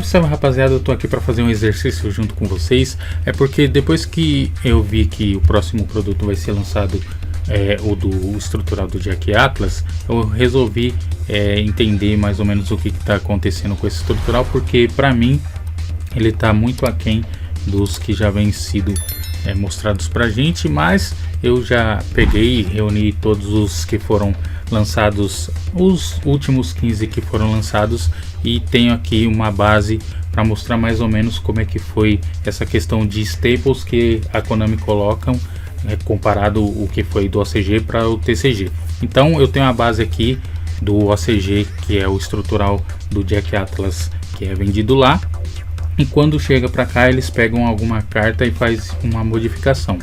Salve rapaziada, eu tô aqui para fazer um exercício junto com vocês. É porque depois que eu vi que o próximo produto vai ser lançado, o do estrutural do Jack Atlas, eu resolvi entender mais ou menos o que está acontecendo com esse estrutural, porque para mim ele está muito aquém dos que já vêm sido mostrados pra gente, mas eu já peguei e reuni todos os que foram lançados, os últimos 15 que foram lançados, e tenho aqui uma base para mostrar mais ou menos como é que foi essa questão de staples que a Konami colocam, comparado o que foi do OCG para o TCG. Então eu tenho a base aqui do OCG, que é o estrutural do Jack Atlas, que é vendido lá. E quando chega para cá eles pegam alguma carta e faz uma modificação.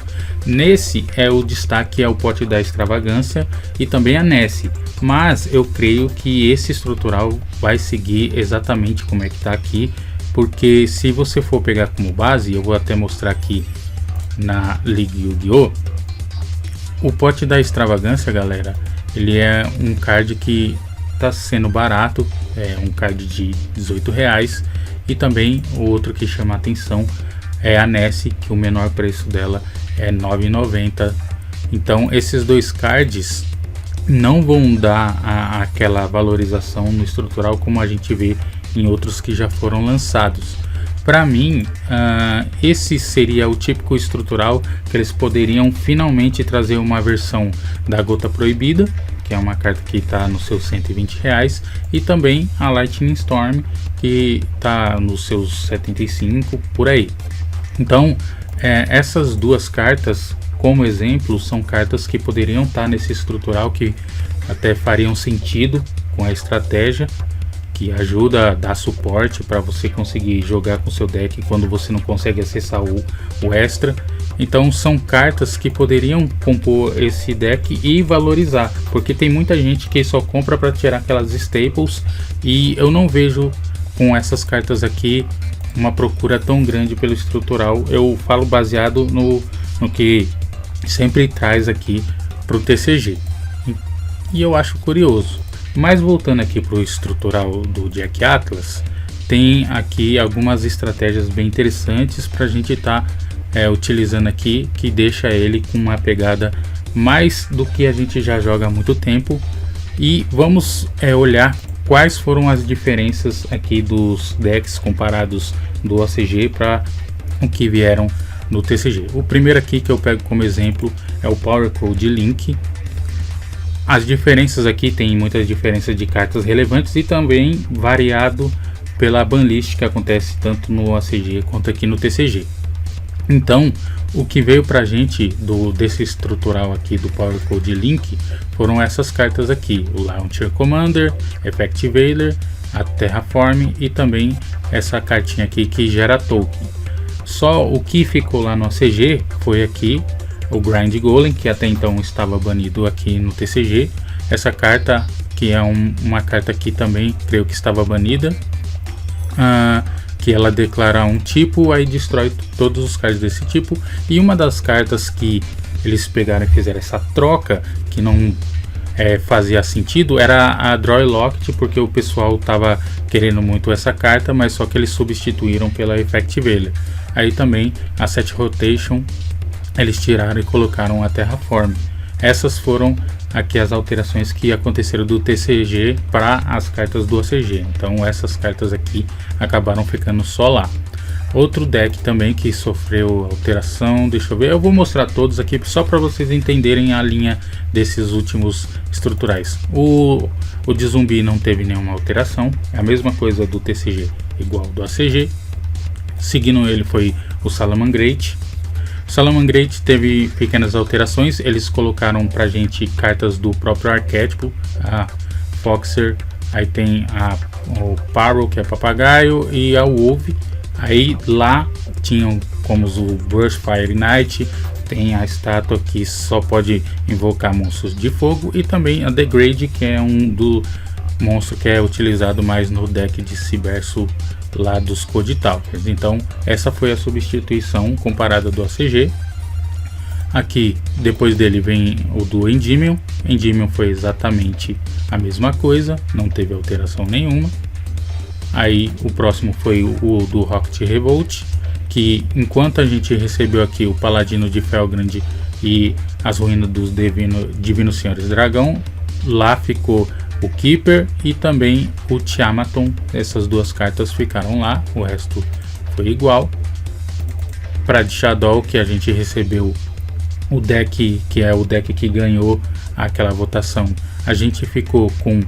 Nesse o destaque é o pote da extravagância e também a Nessie, mas eu creio que esse estrutural vai seguir exatamente como é que está aqui, porque se você for pegar como base, eu vou até mostrar aqui na League Yu-Gi-Oh! O pote da extravagância, galera, ele é um card que está sendo barato, é um card de R$18. E também o outro que chama a atenção é a Nessie, que o menor preço dela é R$9,90. Então esses dois cards não vão dar aquela valorização no estrutural como a gente vê em outros que já foram lançados. Para mim, esse seria o típico estrutural que eles poderiam finalmente trazer uma versão da Gota Proibida, que é uma carta que está nos seus R$120, e também a Lightning Storm, que está nos seus 75 por aí. Então essas duas cartas, como exemplo, são cartas que poderiam estar nesse estrutural, que até fariam sentido com a estratégia, que ajuda a dar suporte para você conseguir jogar com seu deck quando você não consegue acessar o extra. Então são cartas que poderiam compor esse deck e valorizar, porque tem muita gente que só compra para tirar aquelas staples, e eu não vejo com essas cartas aqui uma procura tão grande pelo estrutural. Eu falo baseado no que sempre traz aqui para o TCG, e eu acho curioso. Mas voltando aqui para o estrutural do Jack Atlas, tem aqui algumas estratégias bem interessantes para a gente estar utilizando aqui, que deixa ele com uma pegada mais do que a gente já joga há muito tempo. E vamos olhar quais foram as diferenças aqui dos decks comparados do OCG para o que vieram no TCG. O primeiro aqui que eu pego como exemplo é o Power Code Link. As diferenças aqui, tem muitas diferenças de cartas relevantes e também variado pela banlist que acontece tanto no OCG quanto aqui no TCG. Então, o que veio pra gente desse estrutural aqui do Power Code Link foram essas cartas aqui: o Launcher Commander, Effectivator, a Terraform e também essa cartinha aqui que gera token. Só o que ficou lá no OCG foi aqui o Grind Golem, que até então estava banido aqui no TCG. Essa carta, que é uma carta que também creio que estava banida, que ela declara um tipo, aí destrói todos os cards desse tipo. E uma das cartas que eles pegaram e fizeram essa troca, que não fazia sentido, era a Draw Locked, porque o pessoal estava querendo muito essa carta, mas só que eles substituíram pela Effectivator. Aí também a Set Rotation eles tiraram e colocaram a Terraform. Essas foram aqui as alterações que aconteceram do TCG para as cartas do OCG. Então essas cartas aqui acabaram ficando só lá. Outro deck também que sofreu alteração, deixa eu ver, eu vou mostrar todos aqui só para vocês entenderem a linha desses últimos estruturais. O de zumbi não teve nenhuma alteração, é a mesma coisa do TCG igual do ACG. Seguindo ele foi o Salamangreat. O Salamangreat teve pequenas alterações, eles colocaram pra gente cartas do próprio arquétipo, a Foxer, aí tem o Parrot, que é papagaio, e a Wolf. Aí lá tinham como o Burst Fire Knight, tem a estátua que só pode invocar monstros de fogo, e também a Degrade, que é um do monstro que é utilizado mais no deck de Cyberso lá dos Code Talkers. Então essa foi a substituição comparada do ACG. Aqui depois dele vem o do Endymion. Endymion foi exatamente a mesma coisa, não teve alteração nenhuma. Aí o próximo foi o do Rocket Revolt, que enquanto a gente recebeu aqui o Paladino de Felgrand e as ruínas dos Divinos Senhores Dragão, lá ficou o Keeper e também o Tiamaton. Essas duas cartas ficaram lá, o resto foi igual. Para de Shadow, que a gente recebeu o deck, que é o deck que ganhou aquela votação, a gente ficou com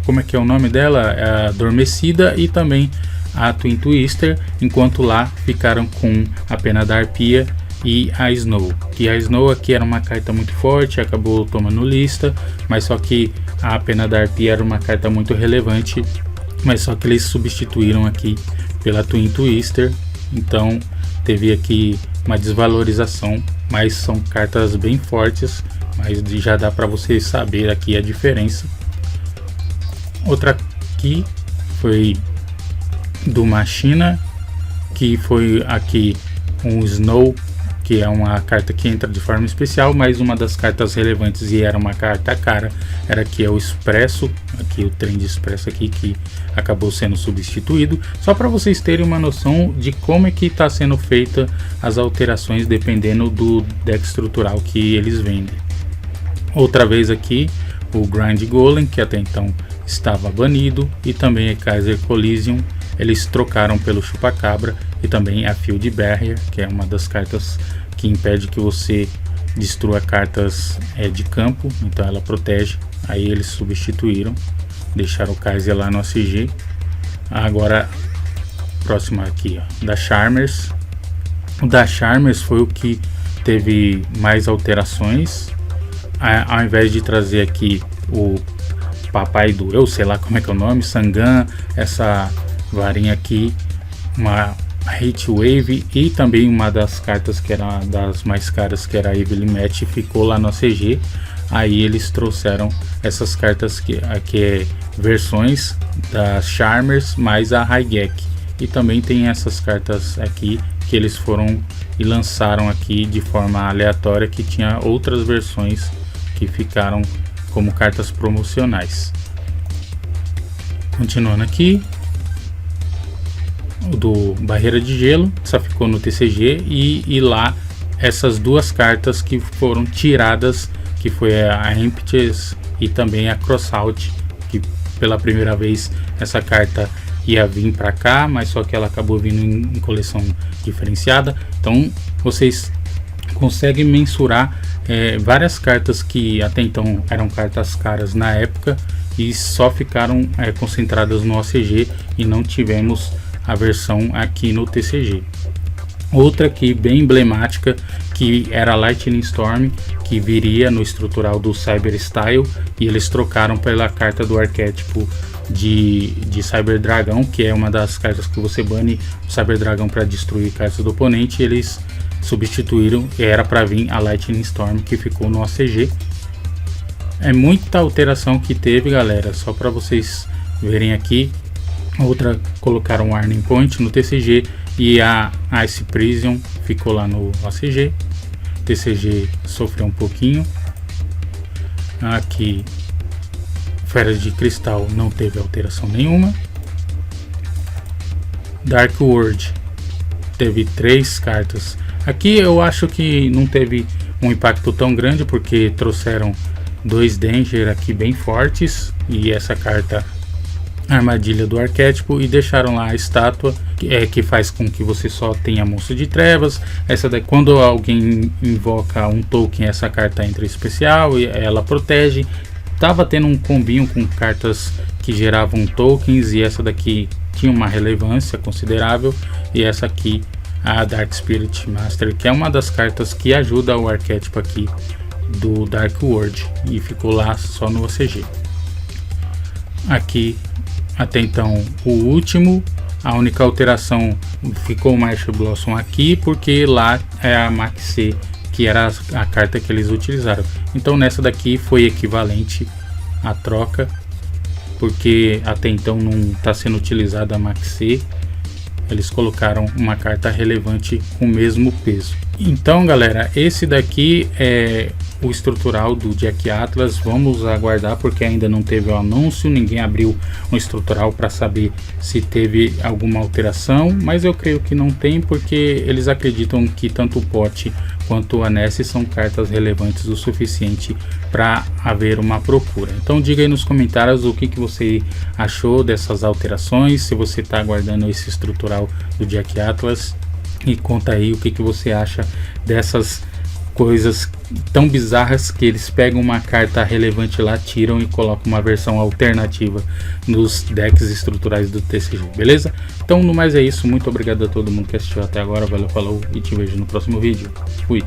como é que é o nome dela? A Adormecida e também a Twin Twister, enquanto lá ficaram com a Pena da Arpia e a Snow. Que a Snow aqui era uma carta muito forte, acabou tomando lista, mas só que a Pena da Arpia era uma carta muito relevante, mas só que eles substituíram aqui pela Twin Twister, então teve aqui uma desvalorização, mas são cartas bem fortes, mas já dá para você saber aqui a diferença. Outra aqui foi do Machina, que foi aqui um Snow, que é uma carta que entra de forma especial, mas uma das cartas relevantes, e era uma carta cara, era aqui o Expresso, aqui o trem de Expresso aqui, que acabou sendo substituído, só para vocês terem uma noção de como é que está sendo feita as alterações dependendo do deck estrutural que eles vendem. Outra vez aqui o Grind Golem, que até então estava banido, e também a Kaiser Coliseum, eles trocaram pelo Chupacabra, e também a Field Barrier, que é uma das cartas que impede que você destrua cartas de campo, então ela protege. Aí eles substituíram, deixaram o Kaiser lá no ACG. Agora, próximo aqui, ó, da Charmers. O da Charmers foi o que teve mais alterações. Ao invés de trazer aqui o Papai do Eu, sei lá como é que é o nome, Sangan, essa varinha aqui, uma Hate Wave e também uma das cartas que era das mais caras, que era a Evil Match, ficou lá no ACG. Aí eles trouxeram essas cartas que é versões das Charmers mais a Raigek, e também tem essas cartas aqui que eles foram e lançaram aqui de forma aleatória, que tinha outras versões que ficaram como cartas promocionais. Continuando aqui, o do Barreira de Gelo, só ficou no TCG, e lá essas duas cartas que foram tiradas, que foi a Impetus e também a Crossout, que pela primeira vez essa carta ia vir para cá, mas só que ela acabou vindo em coleção diferenciada. Então vocês conseguem mensurar várias cartas que até então eram cartas caras na época e só ficaram concentradas no ACG, e não tivemos a versão aqui no TCG. Outra aqui bem emblemática, que era a Lightning Storm, que viria no estrutural do Cyber Style, e eles trocaram pela carta do arquétipo de Cyber Dragão, que é uma das cartas que você bane o Cyber Dragão para destruir cartas do oponente. Eles substituíram, era para vir a Lightning Storm, que ficou no ACG. É muita alteração que teve, galera, só para vocês verem aqui. Outra, colocaram o Arning Point no TCG, e a Ice Prison ficou lá no ACG. TCG sofreu um pouquinho. Aqui, Feras de Cristal não teve alteração nenhuma. Dark World teve 3 cartas. Aqui eu acho que não teve um impacto tão grande, porque trouxeram 2 Danger aqui bem fortes, e essa carta Armadilha do Arquétipo, e deixaram lá a estátua que faz com que você só tenha Monstro de Trevas. Essa daqui, quando alguém invoca um token, essa carta entra especial e ela protege. Tava tendo um combinho com cartas que geravam tokens, e essa daqui tinha uma relevância considerável. E essa aqui, a Dark Spirit Master, que é uma das cartas que ajuda o arquétipo aqui do Dark World, e ficou lá só no OCG. Aqui, até então, o último, a única alteração ficou o Marshall Blossom aqui, porque lá é a Maxi, que era a carta que eles utilizaram. Então nessa daqui foi equivalente à troca, porque até então não está sendo utilizada a Maxi. Eles colocaram uma carta relevante com o mesmo peso. Então, galera, esse daqui é o estrutural do Jack Atlas. Vamos aguardar porque ainda não teve o anúncio, ninguém abriu um estrutural para saber se teve alguma alteração, mas eu creio que não tem, porque eles acreditam que tanto o pote quanto o Anesse são cartas relevantes o suficiente para haver uma procura. Então diga aí nos comentários o que você achou dessas alterações, se você está aguardando esse estrutural do Jack Atlas, e conta aí o que você acha dessas coisas tão bizarras que eles pegam uma carta relevante lá, tiram e colocam uma versão alternativa nos decks estruturais do TCG, beleza? Então no mais é isso, muito obrigado a todo mundo que assistiu até agora, valeu, falou e te vejo no próximo vídeo. Fui!